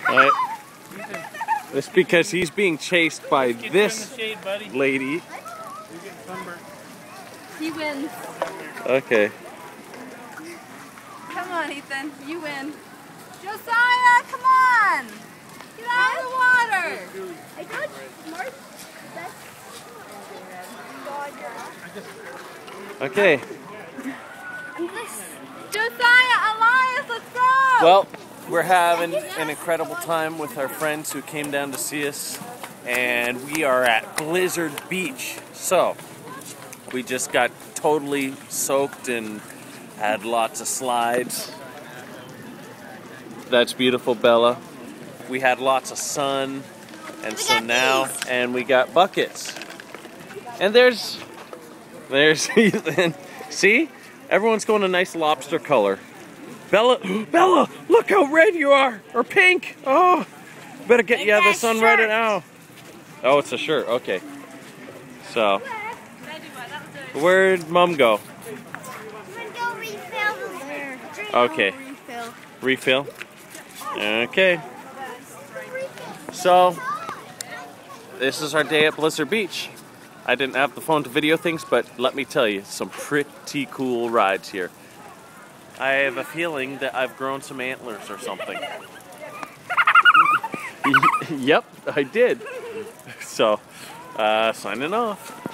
Right. It's because he's being chased by this lady. He wins. Okay. Come on, Ethan. You win. Josiah, come on! Get out of the water! I told you, Mark. Okay. Josiah, Elias, let's go! Well, we're having an incredible time with our friends who came down to see us, and we are at Blizzard Beach. So, we just got totally soaked and had lots of slides. That's beautiful, Bella. We had lots of sun, and so now, and we got buckets. And there's Ethan. See? Everyone's going a nice lobster color. Bella, look how red you are, or pink. Oh, better get you out of the sun right now. Oh, it's a shirt. Okay. So, where'd Mom go? Okay. Refill. Okay. So, this is our day at Blizzard Beach. I didn't have the phone to video things, but let me tell you, some pretty cool rides here. I have a feeling that I've grown some antlers or something. Yep, I did. So, signing off.